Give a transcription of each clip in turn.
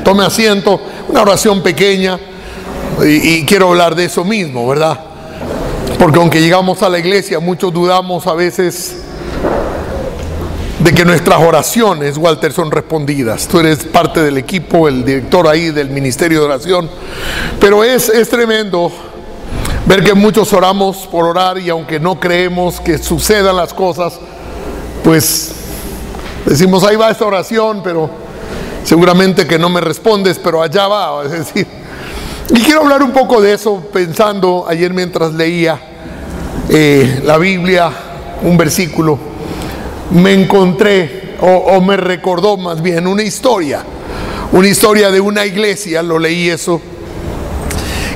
Tome asiento, una oración pequeña, y quiero hablar de eso mismo, ¿verdad? Porque aunque llegamos a la iglesia, muchos dudamos a veces de que nuestras oraciones, Walter, son respondidas. Tú eres parte del equipo, el director ahí del Ministerio de Oración, pero es tremendo ver que muchos oramos por orar, y aunque no creemos que sucedan las cosas, pues decimos, ahí va esta oración, pero seguramente que no me respondes, pero allá va. Es decir, y quiero hablar un poco de eso, pensando ayer mientras leía la Biblia, un versículo, me encontré, o me recordó más bien, una historia de una iglesia. Lo leí eso,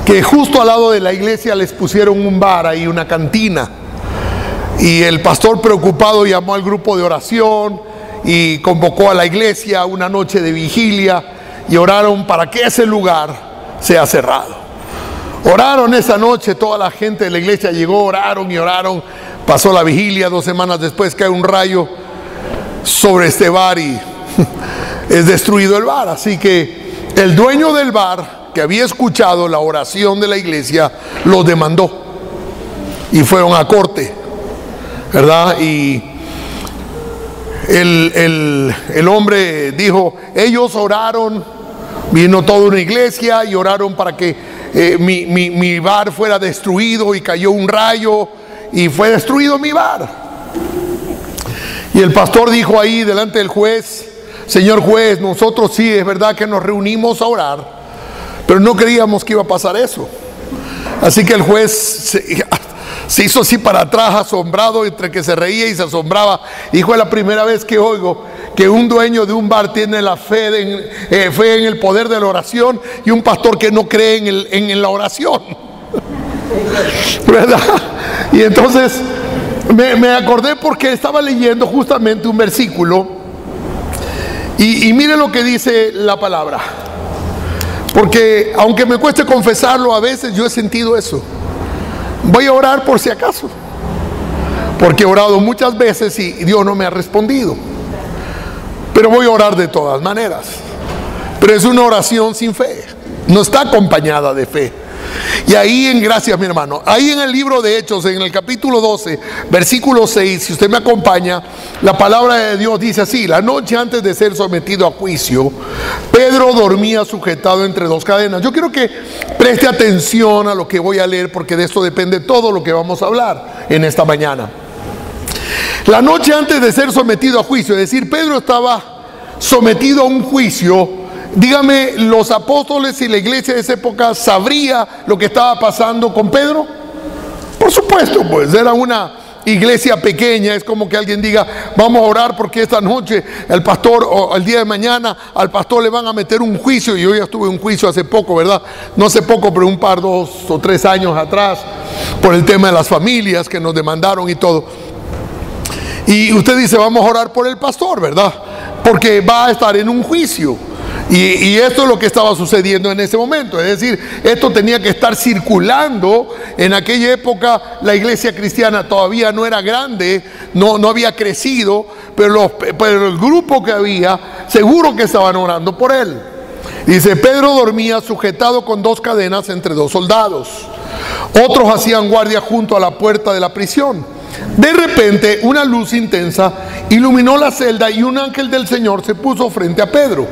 que justo al lado de la iglesia les pusieron un bar ahí, una cantina, y el pastor, preocupado, llamó al grupo de oración y convocó a la iglesia a una noche de vigilia, y oraron para que ese lugar sea cerrado. Oraron esa noche, toda la gente de la iglesia llegó, oraron y oraron. Pasó la vigilia, 2 semanas después cae un rayo sobre este bar y es destruido el bar. Así que el dueño del bar, que había escuchado la oración de la iglesia, los demandó y fueron a corte, ¿verdad? Y el hombre dijo, ellos oraron, vino toda una iglesia y oraron para que mi bar fuera destruido, y cayó un rayo y fue destruido mi bar. Y el pastor dijo ahí delante del juez, señor juez, nosotros sí, es verdad que nos reunimos a orar, pero no creíamos que iba a pasar eso. Así que el juez se hizo así para atrás, asombrado, entre que se reía y se asombraba. Dijo, es la primera vez que oigo que un dueño de un bar tiene la fe en el poder de la oración, y un pastor que no cree en la oración, ¿verdad? Y entonces me acordé, porque estaba leyendo justamente un versículo, y mire lo que dice la palabra, porque aunque me cueste confesarlo, a veces yo he sentido eso. Voy a orar por si acaso, porque he orado muchas veces y Dios no me ha respondido, pero voy a orar de todas maneras. Pero es una oración sin fe, no está acompañada de fe. Y ahí gracias mi hermano, ahí en el libro de Hechos, en el capítulo 12, versículo 6, si usted me acompaña, la palabra de Dios dice así: la noche antes de ser sometido a juicio, Pedro dormía sujetado entre 2 cadenas. Yo quiero que preste atención a lo que voy a leer, porque de esto depende todo lo que vamos a hablar en esta mañana. La noche antes de ser sometido a juicio, es decir, Pedro estaba sometido a un juicio. Dígame, ¿los apóstoles y la iglesia de esa época sabría lo que estaba pasando con Pedro? Por supuesto, pues era una iglesia pequeña. Es como que alguien diga, vamos a orar porque esta noche el pastor, o el día de mañana al pastor le van a meter un juicio. Y yo ya estuve en un juicio hace poco, ¿verdad? No hace poco, pero un par, 2 o 3 años atrás, por el tema de las familias que nos demandaron y todo. Y usted dice, vamos a orar por el pastor, ¿verdad? Porque va a estar en un juicio. Y esto es lo que estaba sucediendo en ese momento. Es decir, esto tenía que estar circulando. En aquella época la iglesia cristiana todavía no era grande, no había crecido, pero el grupo que había, seguro que estaban orando por él. Dice, Pedro dormía sujetado con 2 cadenas entre 2 soldados. Otros hacían guardia junto a la puerta de la prisión. De repente una luz intensa iluminó la celda, y un ángel del Señor se puso frente a Pedro.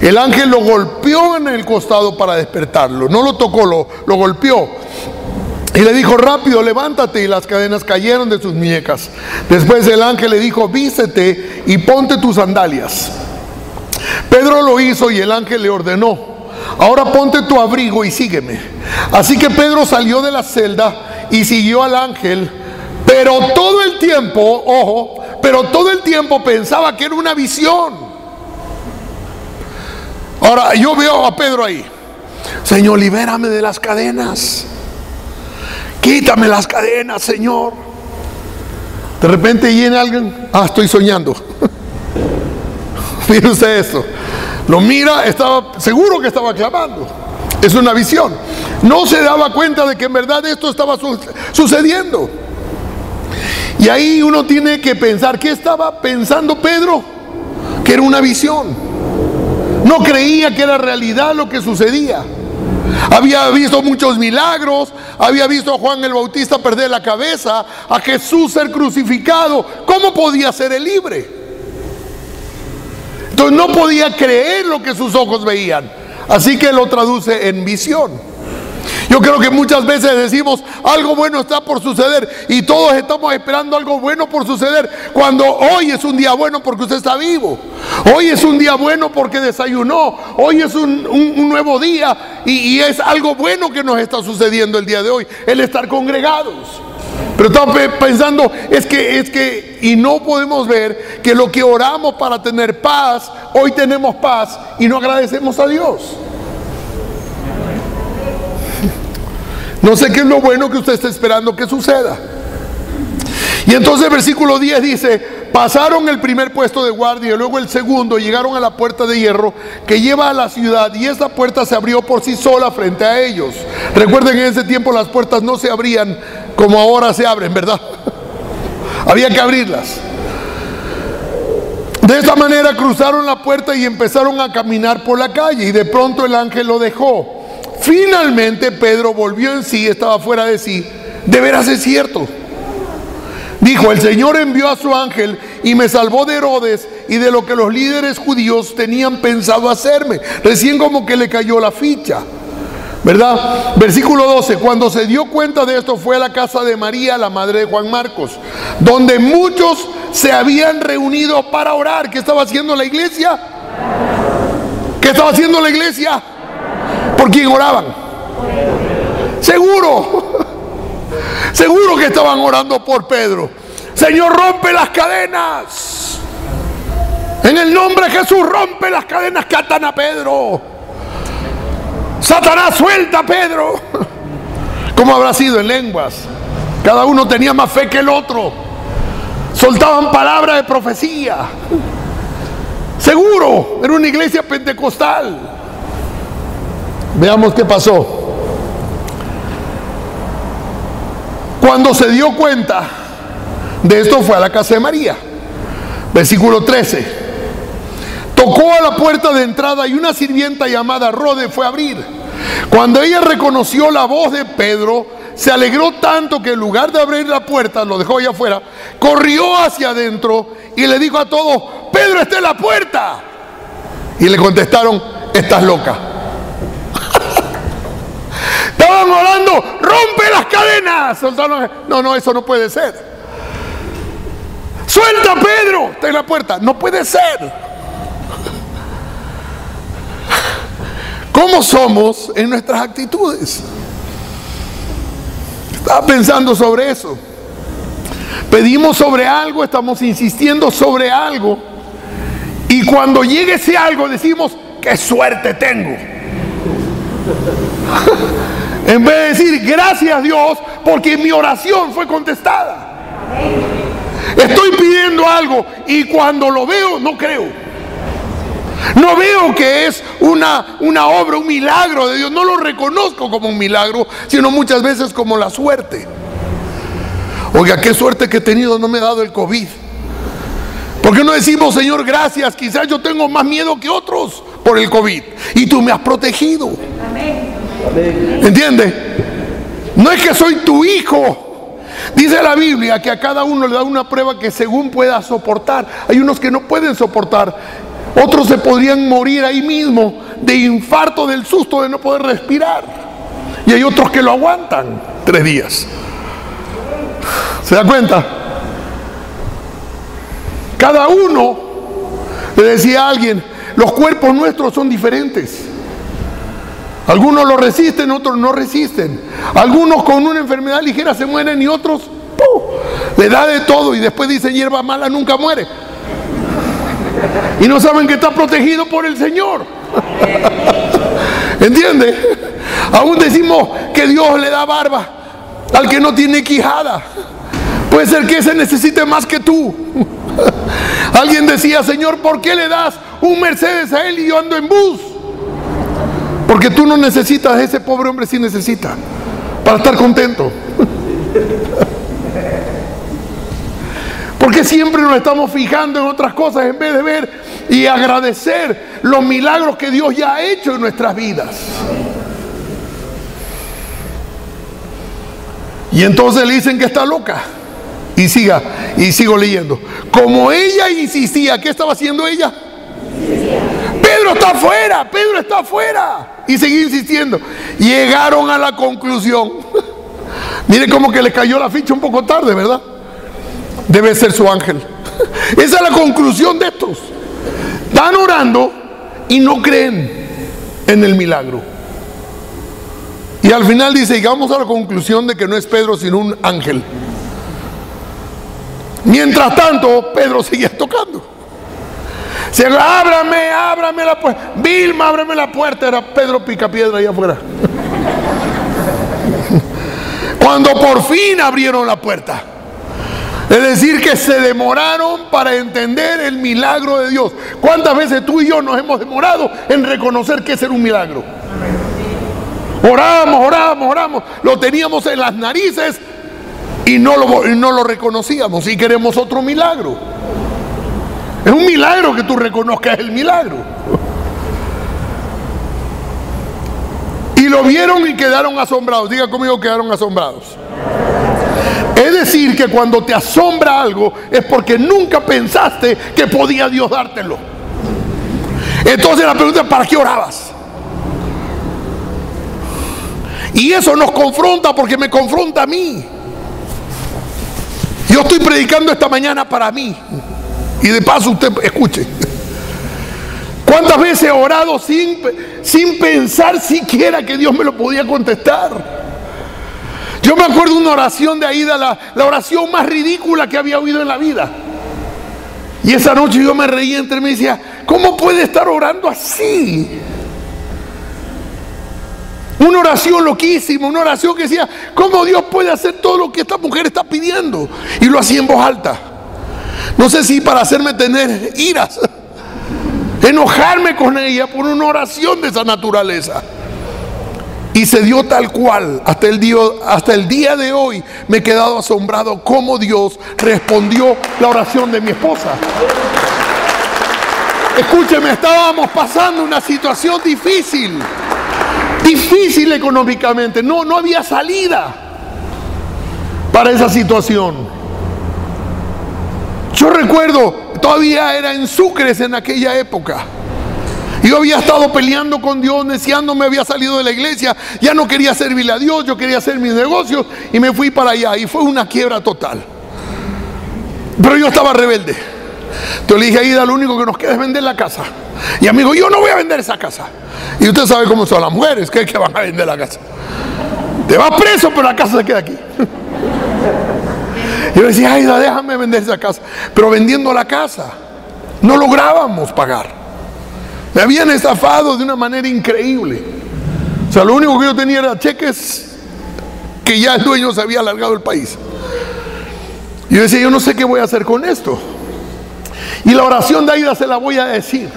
El ángel lo golpeó en el costado para despertarlo. No lo tocó, lo golpeó. Y le dijo, rápido, levántate, y las cadenas cayeron de sus muñecas. Después el ángel le dijo, vístete y ponte tus sandalias. Pedro lo hizo, y el ángel le ordenó, ahora ponte tu abrigo y sígueme. Así que Pedro salió de la celda y siguió al ángel. Pero todo el tiempo, ojo, pensaba que era una visión. Ahora yo veo a Pedro ahí, Señor, libérame de las cadenas, quítame las cadenas, Señor. De repente viene alguien, estoy soñando. Mire usted esto, lo mira, estaba seguro que estaba clamando. Es una visión. No se daba cuenta de que en verdad esto estaba sucediendo. Y ahí uno tiene que pensar, ¿qué estaba pensando Pedro? Que era una visión. No creía que era realidad lo que sucedía. Había visto muchos milagros, había visto a Juan el Bautista perder la cabeza, a Jesús ser crucificado. ¿Cómo podía ser él libre? Entonces no podía creer lo que sus ojos veían. Así que lo traduce en visión. Yo creo que muchas veces decimos algo bueno está por suceder y todos estamos esperando algo bueno por suceder, cuando hoy es un día bueno porque usted está vivo, hoy es un día bueno porque desayunó, hoy es un nuevo día y es algo bueno que nos está sucediendo el día de hoy, el estar congregados. Pero estamos pensando, es que, y no podemos ver que lo que oramos para tener paz, hoy tenemos paz y no agradecemos a Dios. No sé qué es lo bueno que usted está esperando que suceda. Y entonces el versículo 10 dice: pasaron el primer puesto de guardia y luego el segundo, llegaron a la puerta de hierro que lleva a la ciudad, y esta puerta se abrió por sí sola frente a ellos. Recuerden que en ese tiempo las puertas no se abrían como ahora se abren, ¿verdad? Había que abrirlas. De esta manera cruzaron la puerta y empezaron a caminar por la calle, y de pronto el ángel lo dejó. Finalmente Pedro volvió en sí, estaba fuera de sí. De veras es cierto. Dijo: el Señor envió a su ángel y me salvó de Herodes y de lo que los líderes judíos tenían pensado hacerme. Recién como que le cayó la ficha, ¿verdad? Versículo 12: cuando se dio cuenta de esto, fue a la casa de María, la madre de Juan Marcos, donde muchos se habían reunido para orar. ¿Qué estaba haciendo la iglesia? ¿Qué estaba haciendo la iglesia? ¿Por quién oraban? Seguro que estaban orando por Pedro. Señor, rompe las cadenas. En el nombre de Jesús, rompe las cadenas que atan a Pedro. Satanás, suelta a Pedro. ¿Cómo habrá sido en lenguas? Cada uno tenía más fe que el otro. Soltaban palabras de profecía. Seguro, era una iglesia pentecostal. Veamos qué pasó. Cuando se dio cuenta de esto, fue a la casa de María. Versículo 13: tocó a la puerta de entrada y una sirvienta llamada Rode fue a abrir. Cuando ella reconoció la voz de Pedro, se alegró tanto que en lugar de abrir la puerta, lo dejó allá afuera, corrió hacia adentro y le dijo a todos: Pedro está en la puerta. Y le contestaron: estás loca. Estaban orando: rompe las cadenas. No, eso no puede ser. Suelta a Pedro, está en la puerta. No puede ser. ¿Cómo somos en nuestras actitudes? Estaba pensando sobre eso. Pedimos sobre algo, estamos insistiendo sobre algo, y cuando llegue ese algo decimos: qué suerte tengo. En vez de decir: gracias Dios porque mi oración fue contestada. Estoy pidiendo algo y cuando lo veo no creo. No veo que es una obra, un milagro de Dios. No lo reconozco como un milagro, sino muchas veces como la suerte. Oiga, qué suerte que he tenido, no me he dado el COVID. ¿Por qué no decimos: Señor, gracias? Quizás yo tengo más miedo que otros por el COVID y tú me has protegido. ¿Entiende? No es que soy tu hijo. Dice la Biblia que a cada uno le da una prueba que según pueda soportar. Hay unos que no pueden soportar. Otros se podrían morir ahí mismo de infarto, del susto de no poder respirar. Y hay otros que lo aguantan 3 días. ¿Se da cuenta? Cada uno, le decía a alguien, los cuerpos nuestros son diferentes. Algunos lo resisten, otros no resisten. Algunos con una enfermedad ligera se mueren y otros le da de todo y después dicen: hierba mala nunca muere. Y no saben que está protegido por el Señor. ¿Entiende? Aún decimos que Dios le da barba al que no tiene quijada. Puede ser que ese necesite más que tú. Alguien decía: Señor, ¿por qué le das un Mercedes a él y yo ando en bus? Porque tú no necesitas, ese pobre hombre sí necesita para estar contento. Porque siempre nos estamos fijando en otras cosas en vez de ver y agradecer los milagros que Dios ya ha hecho en nuestras vidas. Y entonces le dicen que está loca. Y sigo leyendo. Como ella insistía, ¿qué estaba haciendo ella? Pedro está afuera, Pedro está afuera. Y seguía insistiendo. Llegaron a la conclusión. Miren como que le cayó la ficha un poco tarde, ¿verdad? Debe ser su ángel. Esa es la conclusión de estos. Están orando y no creen en el milagro. Y al final dice, llegamos a la conclusión de que no es Pedro sino un ángel. Mientras tanto, Pedro seguía tocando. Se ábrame la puerta. Vilma, ábrame la puerta. Era Pedro Picapiedra allá afuera. Cuando por fin abrieron la puerta. Es decir, que se demoraron para entender el milagro de Dios. ¿Cuántas veces tú y yo nos hemos demorado en reconocer que ese era un milagro? Oramos. Lo teníamos en las narices y no lo reconocíamos. Y queremos otro milagro. Es un milagro que tú reconozcas el milagro. Y lo vieron y quedaron asombrados. Diga conmigo, quedaron asombrados. Es decir, que cuando te asombra algo es porque nunca pensaste que podía Dios dártelo. Entonces la pregunta es, ¿para qué orabas? Y eso nos confronta porque me confronta a mí. Yo estoy predicando esta mañana para mí. Y de paso usted escuche. ¿Cuántas veces he orado sin pensar siquiera que Dios me lo podía contestar? Yo me acuerdo de una oración de Aida, la oración más ridícula que había oído en la vida. Y esa noche yo me reía entre mí y decía, ¿cómo puede estar orando así? Una oración loquísima, una oración que decía, ¿cómo Dios puede hacer todo lo que esta mujer está pidiendo? Y lo hacía en voz alta. No sé si para hacerme tener iras, enojarme con ella por una oración de esa naturaleza. Y se dio tal cual. Hasta el día de hoy me he quedado asombrado cómo Dios respondió la oración de mi esposa. Escúcheme, estábamos pasando una situación difícil económicamente. No había salida para esa situación. Yo recuerdo, todavía era en Sucres en aquella época. Yo había estado peleando con Dios, neciando, me había salido de la iglesia, ya no quería servirle a Dios, yo quería hacer mis negocios y me fui para allá y fue una quiebra total. Pero yo estaba rebelde. Entonces le dije a Aida, lo único que nos queda es vender la casa. Y ella me dijo, yo no voy a vender esa casa. Y usted sabe cómo son las mujeres, que van a vender la casa. Te vas preso, pero la casa se queda aquí. Y yo decía, Aida, déjame vender esa casa. Pero vendiendo la casa, no lográbamos pagar. Me habían estafado de una manera increíble. O sea, lo único que yo tenía era cheques que ya el dueño se había largado del país. Y yo decía, yo no sé qué voy a hacer con esto. Y la oración de Aida se la voy a decir.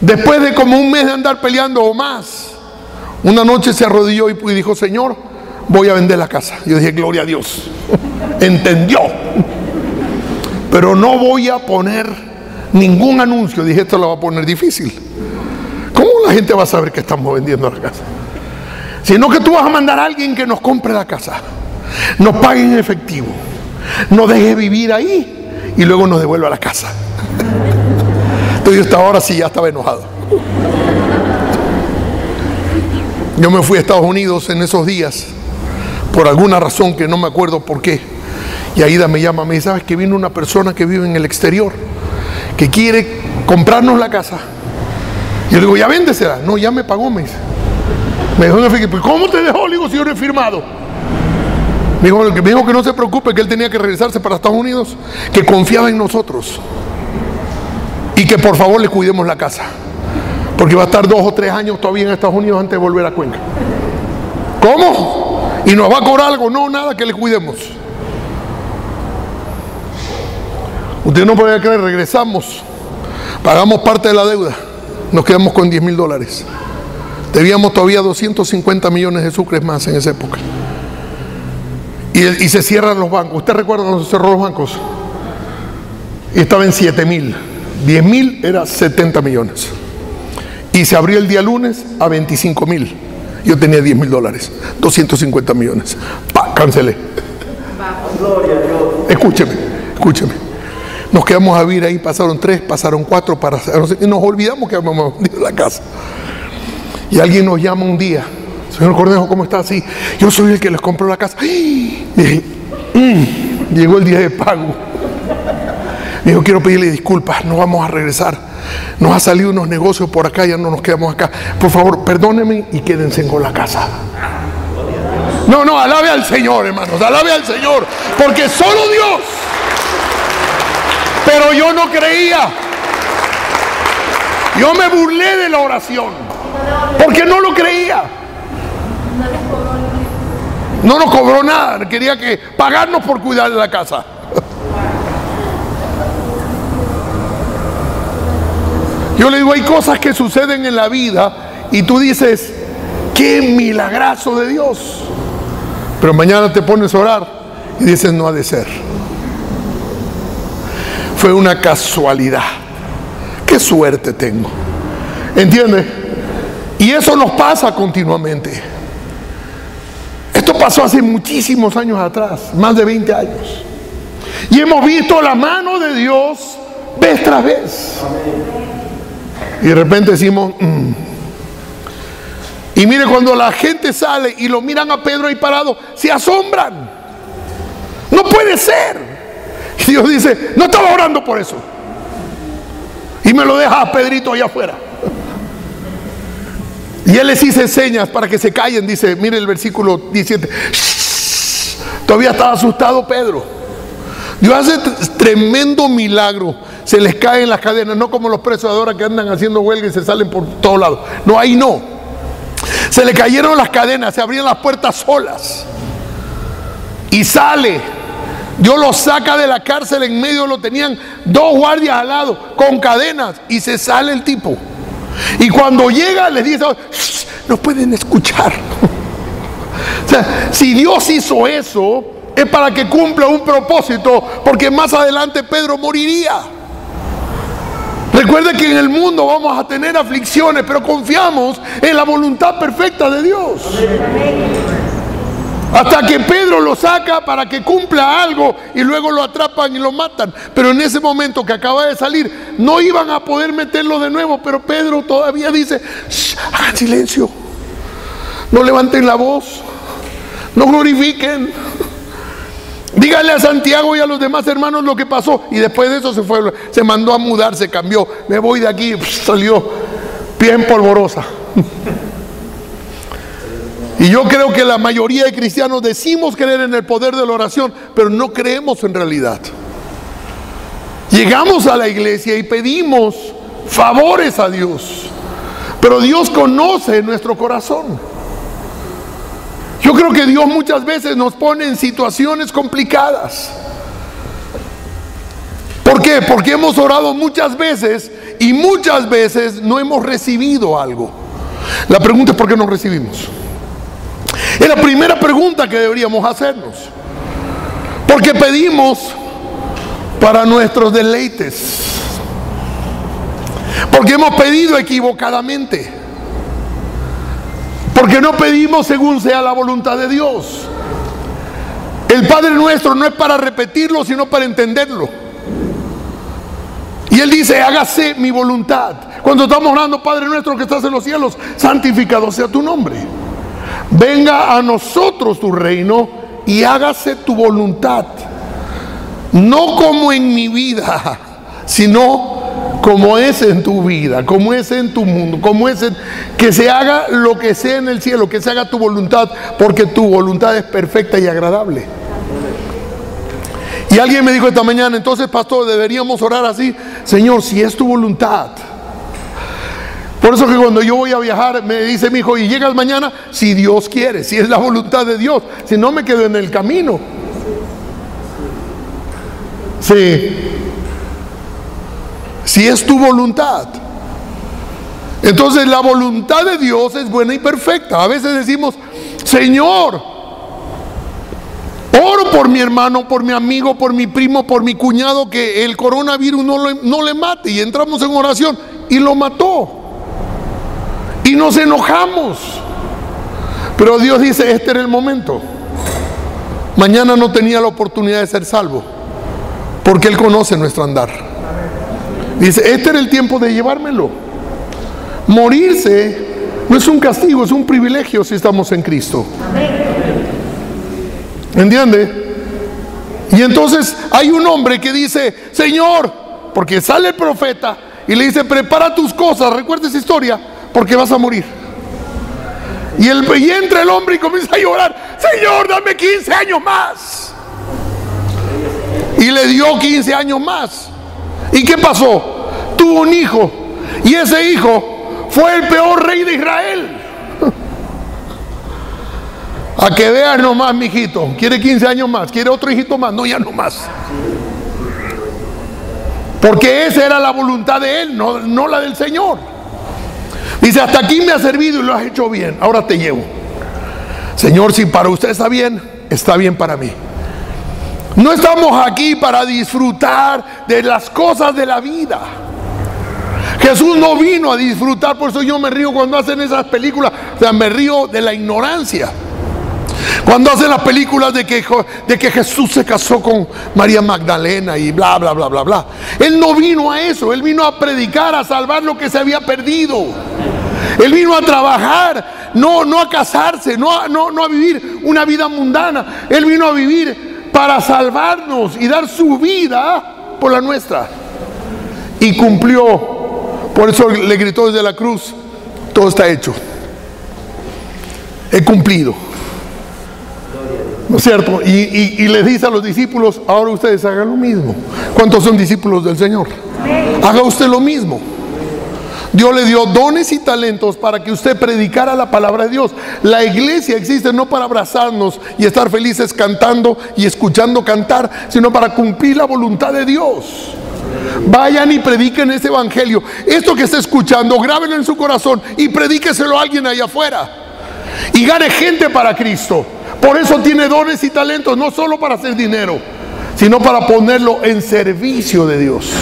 Después de como un mes de andar peleando o más, una noche se arrodilló y dijo, Señor, voy a vender la casa. Yo dije, gloria a Dios. Entendió. Pero no voy a poner ningún anuncio. Dije, esto lo va a poner difícil. ¿Cómo la gente va a saber que estamos vendiendo la casa? Sino que tú vas a mandar a alguien que nos compre la casa, nos pague en efectivo, nos deje vivir ahí y luego nos devuelva la casa. Entonces yo hasta ahora sí ya estaba enojado. Yo me fui a Estados Unidos en esos días por alguna razón que no me acuerdo por qué. Y Aida me llama, me dice, ¿sabes que vino una persona que vive en el exterior que quiere comprarnos la casa? Y yo le digo, ya véndesela. No, ya me pagó, me dice. Me dijo, pues ¿cómo te dejó? Le digo, si yo no he firmado. Me dijo que no se preocupe, que él tenía que regresarse para Estados Unidos, que confiaba en nosotros y que por favor le cuidemos la casa, porque va a estar 2 o 3 años todavía en Estados Unidos antes de volver a Cuenca. ¿Cómo? ¿Y nos va a cobrar algo? No, nada, que le cuidemos. Usted no puede creer, regresamos, pagamos parte de la deuda, nos quedamos con $10,000. Debíamos todavía 250 millones de sucres más en esa época. Y se cierran los bancos. ¿Usted recuerda cuando se cerró los bancos? Y estaba en 7,000. 10,000 era 70 millones. Y se abrió el día lunes a 25,000. Yo tenía $10,000, 250 millones. Cancelé. Escúcheme. Nos quedamos a vivir ahí, pasaron 3, pasaron 4, y nos olvidamos que habíamos vendido la casa. Y alguien nos llama un día: señor Cornejo, ¿cómo está? Sí, yo soy el que les compró la casa. Y dije, llegó el día de pago. Me dijo: quiero pedirle disculpas, no vamos a regresar. Nos ha salido unos negocios por acá, ya no nos quedamos acá. Por favor, perdónenme y quédense con la casa. No, alabe al Señor, hermanos, alabe al Señor, porque solo Dios. Pero yo no creía. Yo me burlé de la oración, porque no lo creía. No nos cobró nada, quería que pagarnos por cuidar de la casa. Yo le digo, hay cosas que suceden en la vida y tú dices, qué milagrazo de Dios. Pero mañana te pones a orar y dices, no ha de ser. Fue una casualidad. Qué suerte tengo. ¿Entiendes? Y eso nos pasa continuamente. Esto pasó hace muchísimos años atrás, más de 20 años. Y hemos visto la mano de Dios vez tras vez. Y de repente decimos, Y mire, cuando la gente sale y lo miran a Pedro ahí parado, se asombran. No puede ser. Y Dios dice, no estaba orando por eso. Y me lo deja a Pedrito allá afuera. Y él les hizo señas para que se callen. Dice, mire el versículo 17. Shh. Todavía estaba asustado Pedro. Dios hace tremendo milagro. Se les caen las cadenas, no como los presos de ahora que andan haciendo huelga y se salen por todos lados. No, ahí no. Se le cayeron las cadenas, se abrían las puertas solas. Y sale. Dios lo saca de la cárcel, en medio lo tenían 2 guardias al lado, con cadenas, y se sale el tipo. Y cuando llega les dice, no pueden escuchar. O sea, si Dios hizo eso, es para que cumpla un propósito, porque más adelante Pedro moriría. Recuerde que en el mundo vamos a tener aflicciones, pero confiamos en la voluntad perfecta de Dios. Hasta que Pedro lo saca para que cumpla algo y luego lo atrapan y lo matan. Pero en ese momento que acaba de salir, no iban a poder meterlo de nuevo. Pero Pedro todavía dice, hagan silencio, no levanten la voz, no glorifiquen. Díganle a Santiago y a los demás hermanos lo que pasó. Y después de eso se fue, se mandó a mudar, se cambió. Me voy de aquí, salió pies en polvorosa. Y yo creo que la mayoría de cristianos decimos creer en el poder de la oración, pero no creemos en realidad. Llegamos a la iglesia y pedimos favores a Dios, pero Dios conoce nuestro corazón. Yo creo que Dios muchas veces nos pone en situaciones complicadas. ¿Por qué? Porque hemos orado muchas veces y muchas veces no hemos recibido algo. La pregunta es, ¿por qué no recibimos? Es la primera pregunta que deberíamos hacernos. Porque pedimos para nuestros deleites. Porque hemos pedido equivocadamente. Porque no pedimos según sea la voluntad de Dios. El Padre Nuestro no es para repetirlo, sino para entenderlo. Y Él dice, hágase mi voluntad. Cuando estamos orando, Padre Nuestro que estás en los cielos, santificado sea tu nombre. Venga a nosotros tu reino y hágase tu voluntad. No como en mi vida, sino como es en tu vida, como es en tu mundo, como es en, que se haga lo que sea en el cielo, que se haga tu voluntad, porque tu voluntad es perfecta y agradable. Y alguien me dijo esta mañana, entonces pastor, deberíamos orar así, Señor, si es tu voluntad. Por eso que cuando yo voy a viajar, me dice mi hijo, y llegas mañana, si Dios quiere, si es la voluntad de Dios, si no me quedo en el camino. Sí. Si es tu voluntad. Entonces la voluntad de Dios es buena y perfecta. A veces decimos, Señor, Oro por mi hermano, por mi amigo, por mi primo, por mi cuñado, que el coronavirus no le mate. Y entramos en oración y lo mató. Y nos enojamos. Pero Dios dice, este era el momento. Mañana no tenía la oportunidad de ser salvo, porque Él conoce nuestro andar. Dice, este era el tiempo de llevármelo. Morirse no es un castigo, es un privilegio si estamos en Cristo. ¿Entiende? Y entonces hay un hombre que dice, Señor, porque sale el profeta y le dice, prepara tus cosas, recuerda esa historia, porque vas a morir. Y entra el hombre y comienza a llorar, Señor, dame 15 años más. Y le dio 15 años más. ¿Y qué pasó? Tuvo un hijo, y ese hijo fue el peor rey de Israel. A que veas nomás, mijito, quiere 15 años más, quiere otro hijito más, no, ya no más. Porque esa era la voluntad de él, no la del Señor. Dice, hasta aquí me has servido y lo has hecho bien, ahora te llevo. Señor, si para usted está bien para mí. No estamos aquí para disfrutar de las cosas de la vida. Jesús no vino a disfrutar, por eso yo me río cuando hacen esas películas, o sea, me río de la ignorancia. Cuando hacen las películas de que Jesús se casó con María Magdalena y bla, bla, bla, bla, bla. Él no vino a eso, Él vino a predicar, a salvar lo que se había perdido. Él vino a trabajar, no a casarse, no a vivir una vida mundana. Él vino a vivir para salvarnos y dar su vida por la nuestra. Y cumplió. Por eso le gritó desde la cruz, todo está hecho. He cumplido. ¿No es cierto? Y les dice a los discípulos, ahora ustedes hagan lo mismo. ¿Cuántos son discípulos del Señor? Haga usted lo mismo. Dios le dio dones y talentos para que usted predicara la palabra de Dios. La iglesia existe no para abrazarnos y estar felices cantando y escuchando cantar, sino para cumplir la voluntad de Dios. Vayan y prediquen este evangelio. Esto que está escuchando, grábenlo en su corazón y predíqueselo a alguien allá afuera. Y gane gente para Cristo. Por eso tiene dones y talentos, no solo para hacer dinero, sino para ponerlo en servicio de Dios.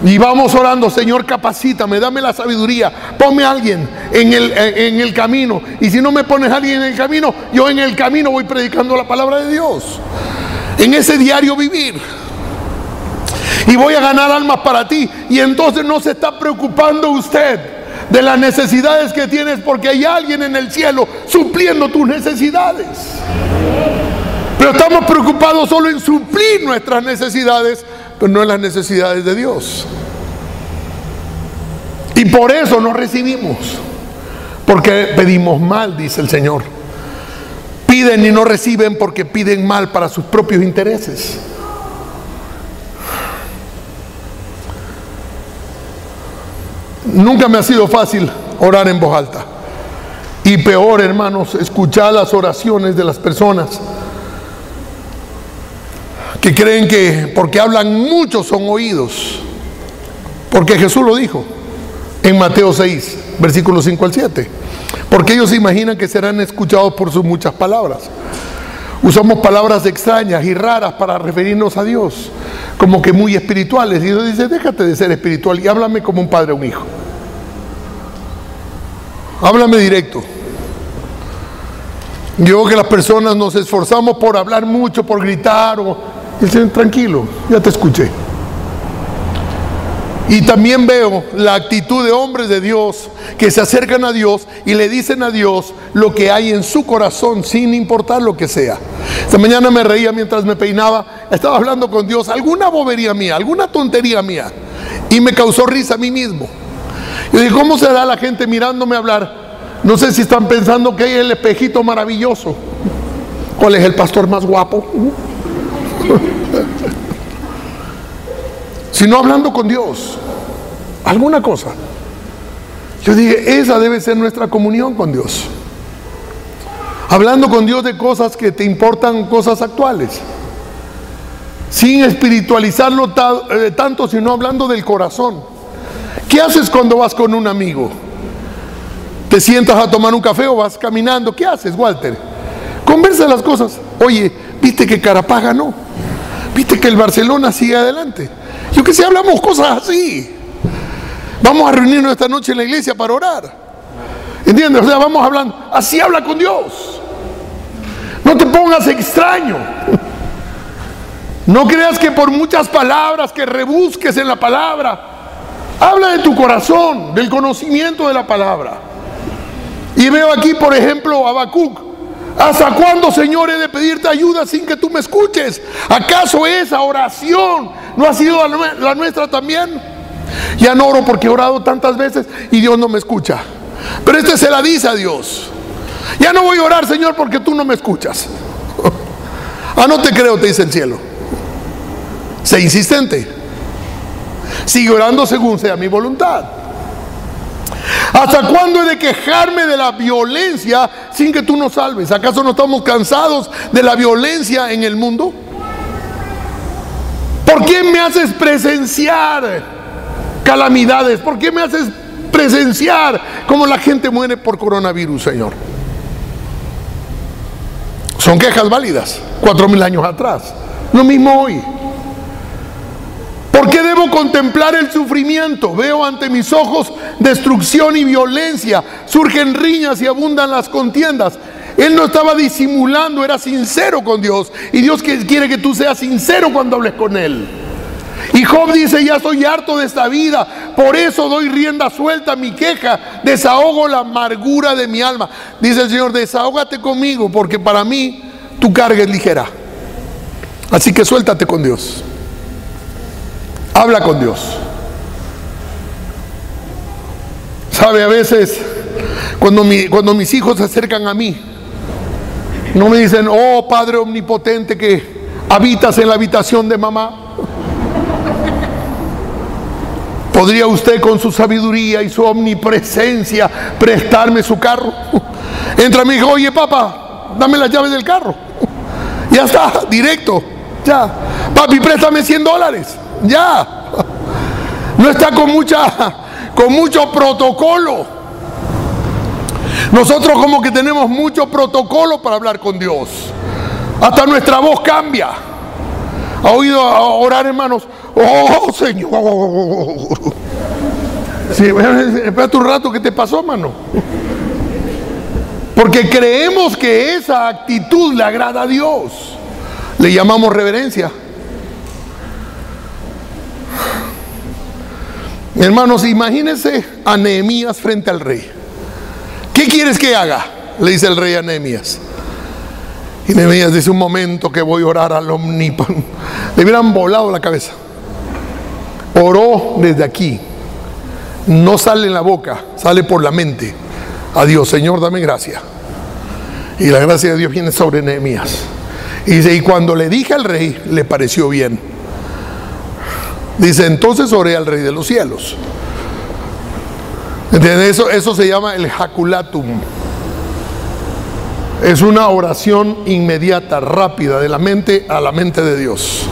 Y vamos orando, Señor, capacítame, dame la sabiduría, ponme a alguien en el camino. Y si no me pones a alguien en el camino, yo en el camino voy predicando la palabra de Dios. En ese diario vivir. Y voy a ganar almas para ti. Y entonces no se está preocupando usted de las necesidades que tienes, porque hay alguien en el cielo supliendo tus necesidades. Pero estamos preocupados solo en suplir nuestras necesidades, pero no en las necesidades de Dios. Y por eso no recibimos, porque pedimos mal, dice el Señor. Piden y no reciben porque piden mal para sus propios intereses. Nunca me ha sido fácil orar en voz alta. Y peor, hermanos, escuchar las oraciones de las personas que creen que porque hablan mucho son oídos. Porque Jesús lo dijo en Mateo 6, versículos 5 al 7. Porque ellos se imaginan que serán escuchados por sus muchas palabras. Usamos palabras extrañas y raras para referirnos a Dios, como que muy espirituales. Y Dios dice, déjate de ser espiritual y háblame como un padre a un hijo. Háblame directo. Yo veo que las personas nos esforzamos por hablar mucho, por gritar, y dicen, tranquilo, ya te escuché. Y también veo la actitud de hombres de Dios que se acercan a Dios y le dicen a Dios lo que hay en su corazón, sin importar lo que sea. Esta mañana me reía mientras me peinaba, estaba hablando con Dios, alguna bobería mía, alguna tontería mía, y me causó risa a mí mismo. Yo dije, ¿cómo será la gente mirándome hablar? No sé si están pensando que hay el espejito maravilloso. ¿Cuál es el pastor más guapo? Sino hablando con Dios, alguna cosa. Yo dije, esa debe ser nuestra comunión con Dios. Hablando con Dios de cosas que te importan, cosas actuales. Sin espiritualizarlo tanto, sino hablando del corazón. ¿Qué haces cuando vas con un amigo? ¿Te sientas a tomar un café o vas caminando? ¿Qué haces, Walter? Conversa las cosas. Oye, ¿viste que Carapaz ganó? ¿Viste que el Barcelona sigue adelante? Yo que sé, hablamos cosas así. Vamos a reunirnos esta noche en la iglesia para orar. ¿Entiendes? O sea, vamos hablando. Así habla con Dios. No te pongas extraño. No creas que por muchas palabras que rebusques en la palabra, habla de tu corazón, del conocimiento de la palabra. Y veo aquí, por ejemplo, a Habacuc. ¿Hasta cuándo, Señor, he de pedirte ayuda sin que tú me escuches? ¿Acaso esa oración no ha sido la nuestra también? Ya no oro porque he orado tantas veces y Dios no me escucha. Pero este se la dice a Dios. Ya no voy a orar, Señor, porque tú no me escuchas. Ah, no te creo, te dice el cielo. Sé insistente. Sigue orando según sea mi voluntad. ¿Hasta cuándo he de quejarme de la violencia sin que tú nos salves? ¿Acaso no estamos cansados de la violencia en el mundo? ¿Por qué me haces presenciar calamidades? ¿Por qué me haces presenciar cómo la gente muere por coronavirus, Señor? Son quejas válidas, 4000 años atrás. Lo mismo hoy. ¿Por qué debo contemplar el sufrimiento? Veo ante mis ojos destrucción y violencia. Surgen riñas y abundan las contiendas. Él no estaba disimulando, era sincero con Dios. Y Dios quiere que tú seas sincero cuando hables con Él. Y Job dice, ya estoy harto de esta vida, por eso doy rienda suelta a mi queja, desahogo la amargura de mi alma. Dice el Señor, desahógate conmigo, porque para mí tu carga es ligera. Así que suéltate con Dios. Habla con Dios. Sabe, a veces cuando mis hijos se acercan a mí, no me dicen, oh Padre omnipotente que habitas en la habitación de mamá, ¿podría usted con su sabiduría y su omnipresencia prestarme su carro? Entra mi hijo, oye papá, dame las llaves del carro. Ya está, directo, ya. Papi, préstame $100. Ya. No está con mucho protocolo. Nosotros como que tenemos mucho protocolo para hablar con Dios. Hasta nuestra voz cambia. ¿Ha oído orar, hermanos? Oh, Señor. Sí, espérate un rato, ¿qué te pasó, hermano? Porque creemos que esa actitud le agrada a Dios. Le llamamos reverencia. Hermanos, imagínense a Nehemías frente al rey. ¿Qué quieres que haga?, le dice el rey a Nehemías. Y Nehemías dice, un momento que voy a orar al omnipotente. Le hubieran volado la cabeza. Oró desde aquí. No sale en la boca, sale por la mente. A Dios, Señor, dame gracia. Y la gracia de Dios viene sobre Nehemías. Y dice, y cuando le dije al rey, le pareció bien. Dice, entonces oré al rey de los cielos. ¿Entiendes? Eso se llama el jaculatum. Es una oración inmediata, rápida, de la mente a la mente de Dios.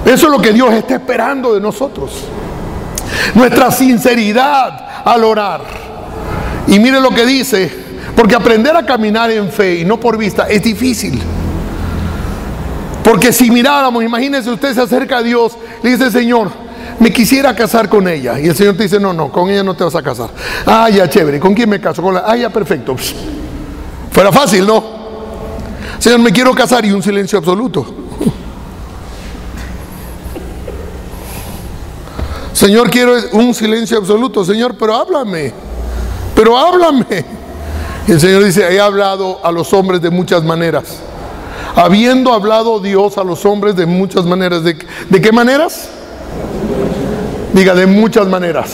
Eso es lo que Dios está esperando de nosotros. Nuestra sinceridad al orar. Y mire lo que dice, porque aprender a caminar en fe y no por vista es difícil. Porque si miráramos, imagínense, usted se acerca a Dios, le dice, Señor, me quisiera casar con ella. Y el Señor te dice, no, con ella no te vas a casar. Ah, ya, chévere. ¿Con quién me caso? Con la... Ah, ya, perfecto. Psh. Fuera fácil, ¿no? Señor, me quiero casar, y un silencio absoluto. Señor, quiero un silencio absoluto. Señor, pero háblame. Pero háblame. Y el Señor dice, he hablado a los hombres de muchas maneras. Habiendo hablado Dios a los hombres de muchas maneras. ¿De qué maneras? Diga, de muchas maneras.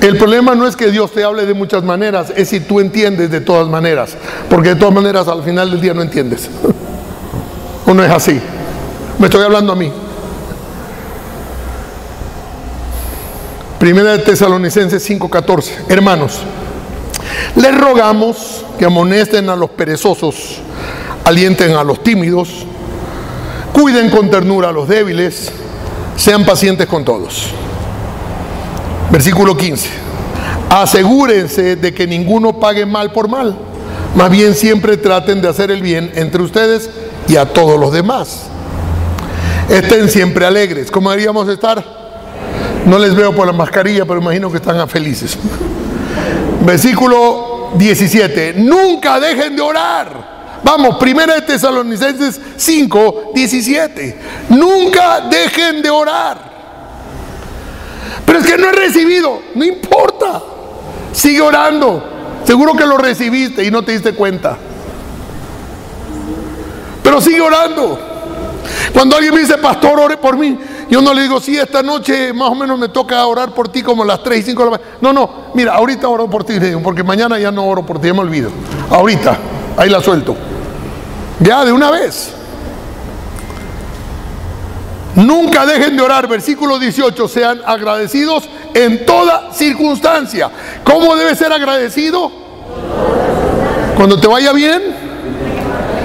El problema no es que Dios te hable de muchas maneras, es si tú entiendes de todas maneras. Porque de todas maneras al final del día no entiendes. ¿O no es así? Me estoy hablando a mí. Primera de Tesalonicenses 5:14. Hermanos, les rogamos que amonesten a los perezosos, alienten a los tímidos, cuiden con ternura a los débiles, sean pacientes con todos. Versículo 15. Asegúrense de que ninguno pague mal por mal, Más bien siempre traten de hacer el bien entre ustedes y a todos los demás. Estén siempre alegres. ¿Cómo deberíamos estar? No les veo por la mascarilla, pero imagino que están felices. Versículo 17. Nunca dejen de orar. Vamos, 1 Tesalonicenses 5, 17. Nunca dejen de orar. Pero es que no he recibido. No importa. Sigue orando. Seguro que lo recibiste y no te diste cuenta. Pero sigue orando. Cuando alguien me dice, pastor, ore por mí, yo no le digo, sí, esta noche más o menos me toca orar por ti como a las 3 y 5 de la mañana. No, mira, ahorita oro por ti, porque mañana ya no oro por ti, ya me olvido. Ahorita, ahí la suelto. Ya, de una vez. Nunca dejen de orar. Versículo 18, sean agradecidos en toda circunstancia. ¿Cómo debe ser agradecido? Cuando te vaya bien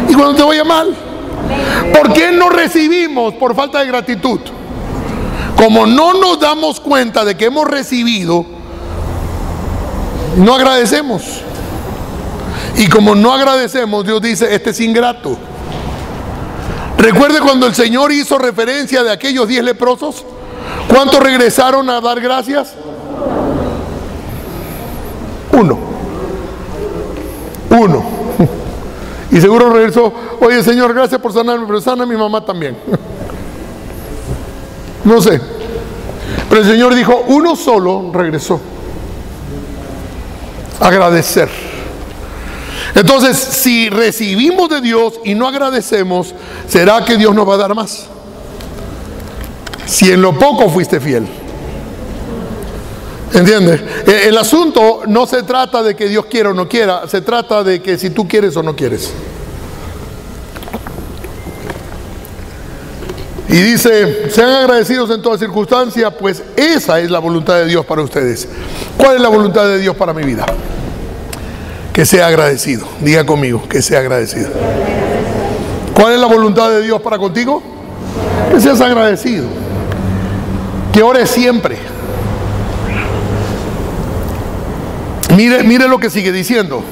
y cuando te vaya mal. ¿Por qué no recibimos? Por falta de gratitud. Como no nos damos cuenta de que hemos recibido, no agradecemos. Y como no agradecemos, Dios dice, este es ingrato. Recuerde cuando el Señor hizo referencia de aquellos 10 leprosos. ¿Cuántos regresaron a dar gracias? Uno. Y seguro regresó, oye Señor, gracias por sanarme, pero sana a mi mamá también. No sé. Pero el Señor dijo, uno solo regresó. Agradecer. Entonces, si recibimos de Dios y no agradecemos, ¿será que Dios nos va a dar más? Si en lo poco fuiste fiel. ¿Entiendes? El asunto no se trata de que Dios quiera o no quiera, se trata de que si tú quieres o no quieres. Y dice, sean agradecidos en toda circunstancia, pues esa es la voluntad de Dios para ustedes. ¿Cuál es la voluntad de Dios para mi vida? Que sea agradecido. Diga conmigo, que sea agradecido. ¿Cuál es la voluntad de Dios para contigo? Que seas agradecido. Que ores siempre. Mire lo que sigue diciendo.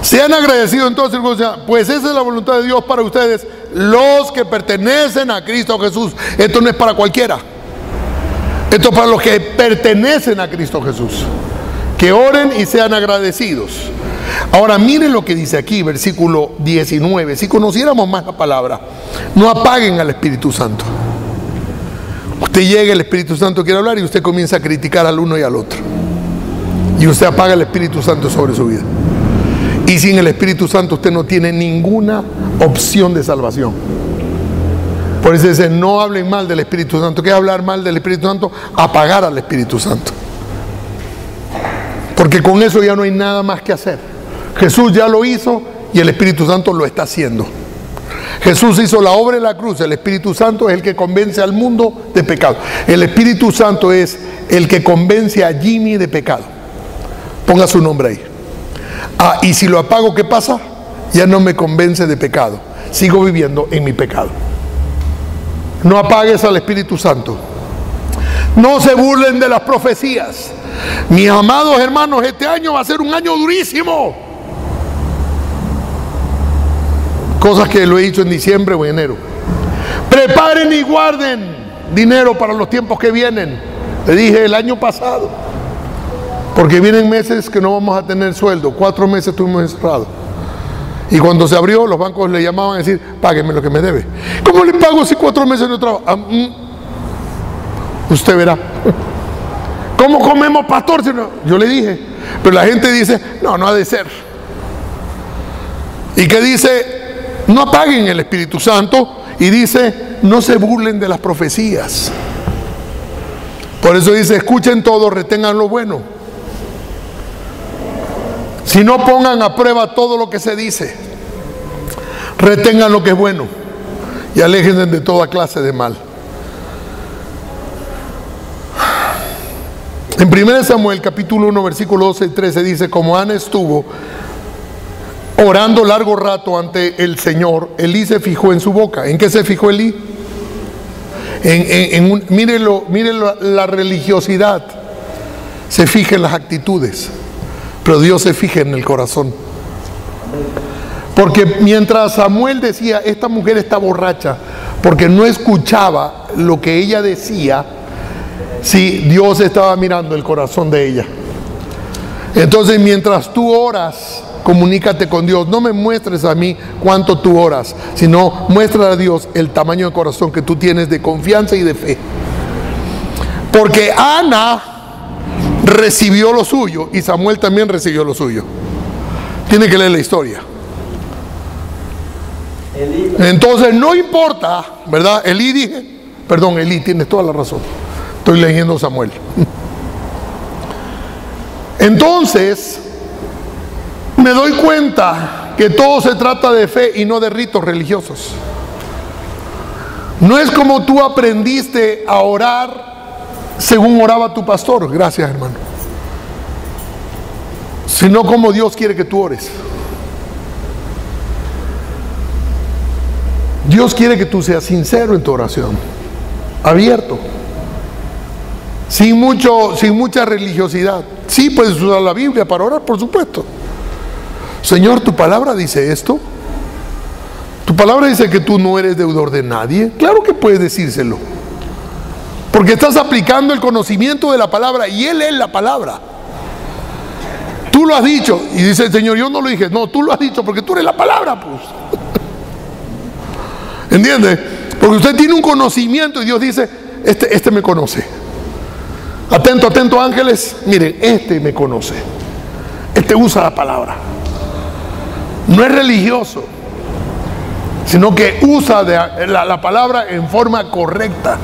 Sean agradecidos en todas circunstancias, pues esa es la voluntad de Dios para ustedes, los que pertenecen a Cristo Jesús. Esto no es para cualquiera. Esto es para los que pertenecen a Cristo Jesús. Que oren y sean agradecidos. Ahora miren lo que dice aquí, versículo 19. Si conociéramos más la palabra, no apaguen al Espíritu Santo. Usted llega, el Espíritu Santo quiere hablar y usted comienza a criticar al uno y al otro. Y usted apaga el Espíritu Santo sobre su vida. Y sin el Espíritu Santo usted no tiene ninguna opción de salvación. Por eso dice, no hablen mal del Espíritu Santo. ¿Qué es hablar mal del Espíritu Santo? Apagar al Espíritu Santo. Porque con eso ya no hay nada más que hacer. Jesús ya lo hizo y el Espíritu Santo lo está haciendo. Jesús hizo la obra en la cruz. El Espíritu Santo es el que convence al mundo de pecado. El Espíritu Santo es el que convence a Jimmy de pecado. Ponga su nombre ahí. Y si lo apago, ¿qué pasa? Ya no me convence de pecado. Sigo viviendo en mi pecado. No apagues al Espíritu Santo. No se burlen de las profecías. Mis amados hermanos, este año va a ser un año durísimo. Cosas que lo he dicho en diciembre o enero. Preparen y guarden dinero para los tiempos que vienen. Le dije el año pasado. Porque vienen meses que no vamos a tener sueldo. 4 meses estuvimos encerrados. Y cuando se abrió, los bancos le llamaban a decir, págueme lo que me debe. ¿Cómo le pago si 4 meses no trabajo? Usted verá. ¿Cómo comemos, pastor? Yo le dije. Pero la gente dice, no ha de ser. Y que dice, no apaguen el Espíritu Santo. Y dice, no se burlen de las profecías. Por eso dice, escuchen todo, retengan lo bueno. Si no, pongan a prueba todo lo que se dice. Retengan lo que es bueno y aléjense de toda clase de mal. En 1 Samuel capítulo 1 versículo 12 y 13 dice, como Ana estuvo orando largo rato ante el Señor, Elí se fijó en su boca. ¿En qué se fijó Elí? Mírenlo, la religiosidad se fija en las actitudes, pero Dios se fija en el corazón. Porque mientras Samuel decía, esta mujer está borracha, porque no escuchaba lo que ella decía, sí, Dios estaba mirando el corazón de ella. Entonces, mientras tú oras, comunícate con Dios. No me muestres a mí cuánto tú oras, sino muestra a Dios el tamaño de corazón que tú tienes de confianza y de fe. Porque Ana recibió lo suyo y Samuel también recibió lo suyo. Tiene que leer la historia. Entonces no importa, ¿verdad? Elí, tienes toda la razón. Estoy leyendo Samuel. Entonces me doy cuenta que todo se trata de fe y no de ritos religiosos. No es como tú aprendiste a orar según oraba tu pastor, gracias hermano, sino como Dios quiere que tú ores. Dios quiere que tú seas sincero en tu oración, abierto, sin mucha religiosidad. Sí, puedes usar la Biblia para orar, por supuesto. Señor, tu palabra dice esto. Tu palabra dice que tú no eres deudor de nadie. Claro que puedes decírselo, porque estás aplicando el conocimiento de la palabra y Él es la palabra. Tú lo has dicho. Y dice el Señor, yo no lo dije. No, tú lo has dicho porque tú eres la palabra, pues. ¿Entiende? Porque usted tiene un conocimiento y Dios dice, este me conoce. Atento, atento, ángeles. Miren, este me conoce. Este usa la palabra. No es religioso, sino que usa la palabra en forma correcta.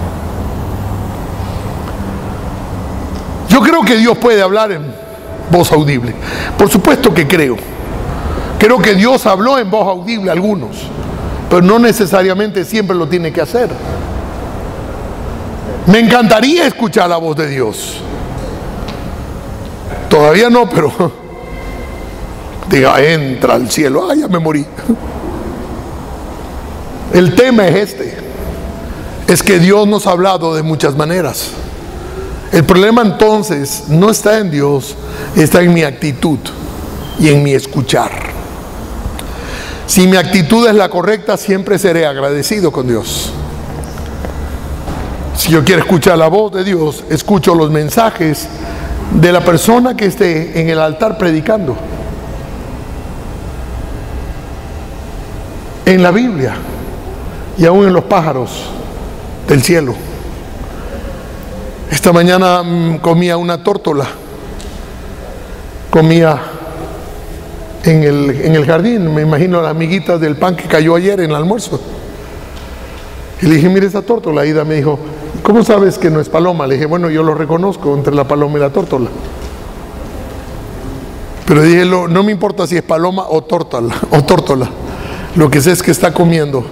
Yo creo que Dios puede hablar en voz audible. Por supuesto que creo. Creo que Dios habló en voz audible a algunos, pero no necesariamente siempre lo tiene que hacer. Me encantaría escuchar la voz de Dios. Todavía no, pero diga, entra al cielo. Ah, ya me morí. El tema es es que Dios nos ha hablado de muchas maneras. El problema entonces no está en Dios, está en mi actitud y en mi escuchar. Si mi actitud es la correcta, siempre seré agradecido con Dios. Si yo quiero escuchar la voz de Dios, escucho los mensajes de la persona que esté en el altar predicando. En la Biblia y aún en los pájaros del cielo. Esta mañana comía una tórtola. Comía en el jardín, me imagino las amiguitas del pan que cayó ayer en el almuerzo. Y le dije, mire esa tórtola. Ida me dijo, ¿cómo sabes que no es paloma? Le dije, bueno, yo lo reconozco entre la paloma y la tórtola. Pero dije, no me importa si es paloma o tórtola. Lo que sé es que está comiendo.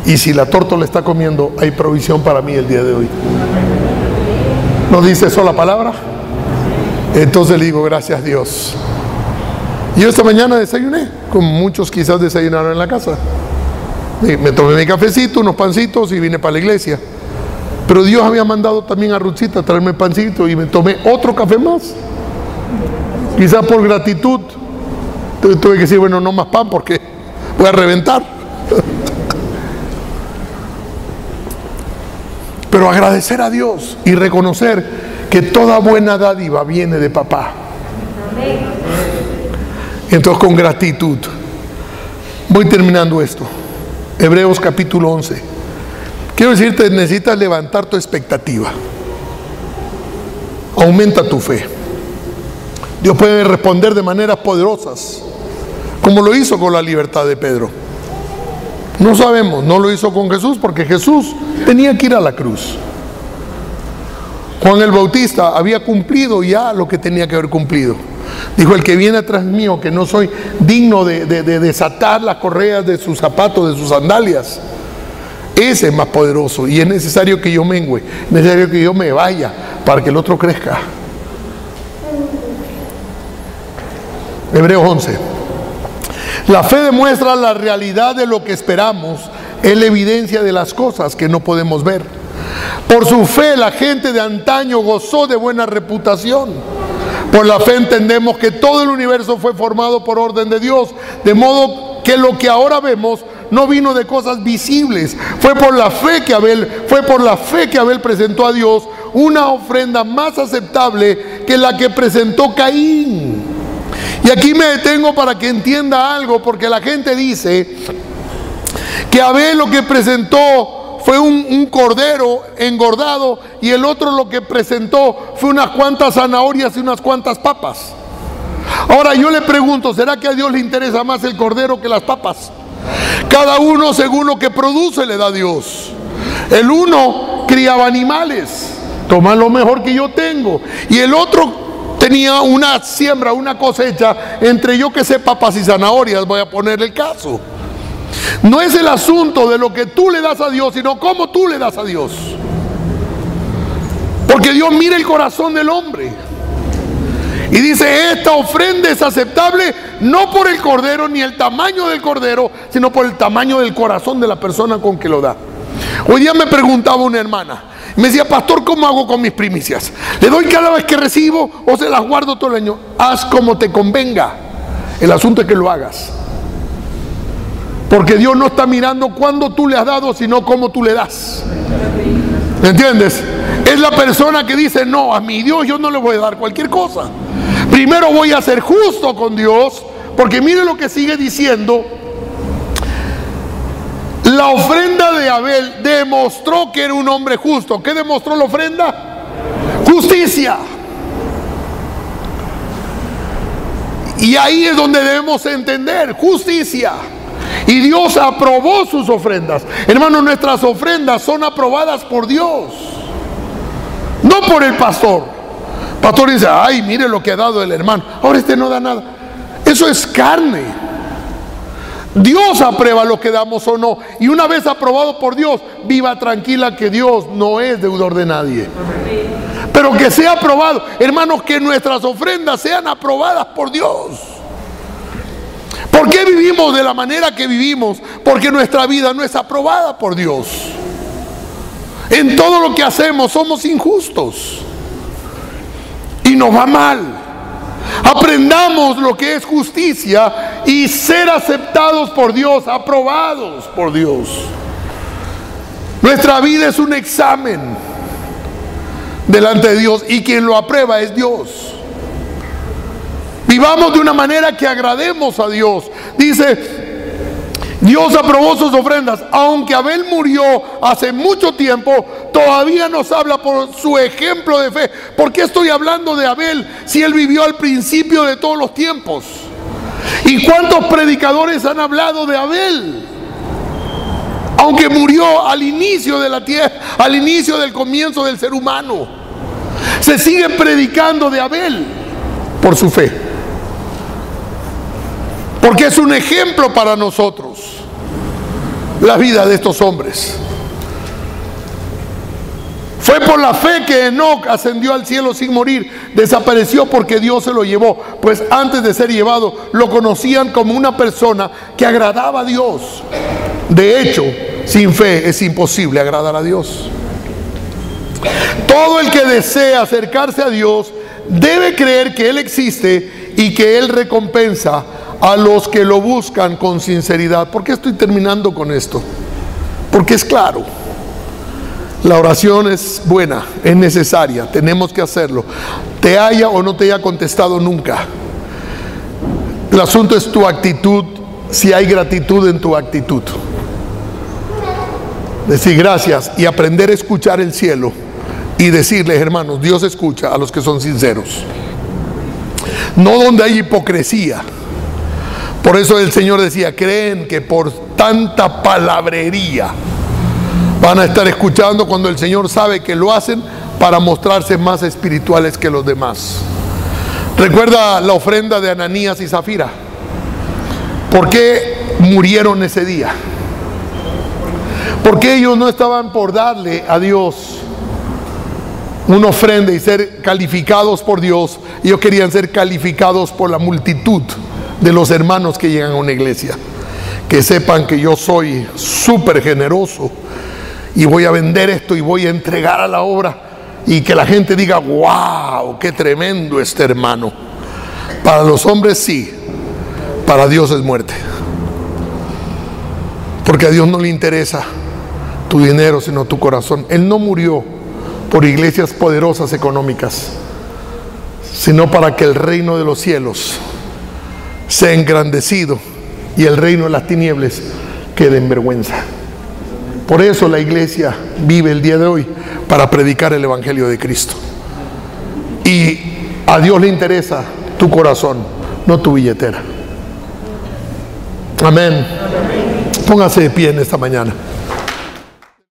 Y si la tórtola está comiendo, hay provisión para mí el día de hoy. ¿No dice eso la palabra? Entonces le digo, gracias Dios. Yo esta mañana desayuné, como muchos quizás desayunaron en la casa. Me tomé mi cafecito, unos pancitos y vine para la iglesia. Pero Dios había mandado también a Ruthcita a traerme pancito y me tomé otro café más. Quizás por gratitud. Entonces tuve que decir, bueno, no más pan porque voy a reventar. Pero agradecer a Dios y reconocer que toda buena dádiva viene de papá. Entonces, con gratitud. Voy terminando esto. Hebreos capítulo 11. Quiero decirte, necesitas levantar tu expectativa. Aumenta tu fe. Dios puede responder de maneras poderosas, como lo hizo con la libertad de Pedro. No sabemos, no lo hizo con Jesús porque Jesús tenía que ir a la cruz. Juan el Bautista había cumplido ya lo que tenía que haber cumplido. Dijo, el que viene atrás mío, que no soy digno de desatar las correas de sus zapatos, de sus sandalias, ese es más poderoso y es necesario que yo mengüe, es necesario que yo me vaya para que el otro crezca. Hebreos 11. La fe demuestra la realidad de lo que esperamos, es la evidencia de las cosas que no podemos ver. Por su fe la gente de antaño gozó de buena reputación. Por la fe entendemos que todo el universo fue formado por orden de Dios, de modo que lo que ahora vemos no vino de cosas visibles. Fue por la fe que Abel presentó a Dios una ofrenda más aceptable que la que presentó Caín. Y aquí me detengo para que entienda algo, porque la gente dice que Abel lo que presentó fue un cordero engordado, y el otro lo que presentó fue unas cuantas zanahorias y unas cuantas papas. Ahora yo le pregunto, ¿será que a Dios le interesa más el cordero que las papas? Cada uno según lo que produce le da a Dios. El uno criaba animales, toma lo mejor que yo tengo, y el otro tenía una siembra, una cosecha, entre yo que sé papas y zanahorias, voy a ponerle el caso. No es el asunto de lo que tú le das a Dios, sino cómo tú le das a Dios. Porque Dios mira el corazón del hombre y dice: esta ofrenda es aceptable no por el cordero ni el tamaño del cordero, sino por el tamaño del corazón de la persona con que lo da. Hoy día me preguntaba una hermana, me decía: pastor, ¿cómo hago con mis primicias? ¿Le doy cada vez que recibo o se las guardo todo el año? Haz como te convenga. El asunto es que lo hagas. Porque Dios no está mirando cuándo tú le has dado, sino cómo tú le das. ¿Me entiendes? Es la persona que dice: no, a mi Dios yo no le voy a dar cualquier cosa. Primero voy a ser justo con Dios, porque mire lo que sigue diciendo. La ofrenda de Abel demostró que era un hombre justo. ¿Qué demostró la ofrenda? Justicia. Y ahí es donde debemos entender: justicia. Y Dios aprobó sus ofrendas. Hermanos, nuestras ofrendas son aprobadas por Dios, no por el pastor. El pastor dice: ay, mire lo que ha dado el hermano, ahora este no da nada. Eso es carne. Dios aprueba lo que damos o no. Y una vez aprobado por Dios, viva tranquila que Dios no es deudor de nadie. Pero que sea aprobado. Hermanos, que nuestras ofrendas sean aprobadas por Dios. ¿Por qué vivimos de la manera que vivimos? Porque nuestra vida no es aprobada por Dios. En todo lo que hacemos somos injustos y nos va mal. Aprendamos lo que es justicia y ser aceptados por Dios, aprobados por Dios. Nuestra vida es un examen delante de Dios, y quien lo aprueba es Dios. Vivamos de una manera que agrademos a Dios. Dice: Dios aprobó sus ofrendas. Aunque Abel murió hace mucho tiempo, todavía nos habla por su ejemplo de fe. ¿Por qué estoy hablando de Abel si él vivió al principio de todos los tiempos? ¿Y cuántos predicadores han hablado de Abel? Aunque murió al inicio de la tierra, al inicio del comienzo del ser humano, se sigue predicando de Abel por su fe. Porque es un ejemplo para nosotros la vida de estos hombres. Fue por la fe que Enoc ascendió al cielo sin morir. Desapareció porque Dios se lo llevó. Pues antes de ser llevado, lo conocían como una persona que agradaba a Dios. De hecho, sin fe es imposible agradar a Dios. Todo el que desea acercarse a Dios debe creer que Él existe y que Él recompensa a los que lo buscan con sinceridad. ¿Por qué estoy terminando con esto? Porque es claro. La oración es buena, es necesaria, tenemos que hacerlo. Te haya o no te haya contestado nunca. El asunto es tu actitud, si hay gratitud en tu actitud. Decir gracias y aprender a escuchar el cielo y decirles: hermanos, Dios escucha a los que son sinceros. No donde hay hipocresía. Por eso el Señor decía: creen que por tanta palabrería van a estar escuchando, cuando el Señor sabe que lo hacen para mostrarse más espirituales que los demás. Recuerda la ofrenda de Ananías y Zafira. ¿Por qué murieron ese día? Porque ellos no estaban por darle a Dios una ofrenda y ser calificados por Dios. Ellos querían ser calificados por la multitud de los hermanos que llegan a una iglesia. Que sepan que yo soy súper generoso y voy a vender esto y voy a entregar a la obra. y que la gente diga: wow, qué tremendo este hermano. Para los hombres sí, para Dios es muerte. Porque a Dios no le interesa tu dinero, sino tu corazón. Él no murió por iglesias poderosas económicas, sino para que el reino de los cielos sea engrandecido y el reino de las tinieblas quede en vergüenza. Por eso la iglesia vive el día de hoy, para predicar el evangelio de Cristo. Y a Dios le interesa tu corazón, no tu billetera. Amén. Póngase de pie en esta mañana.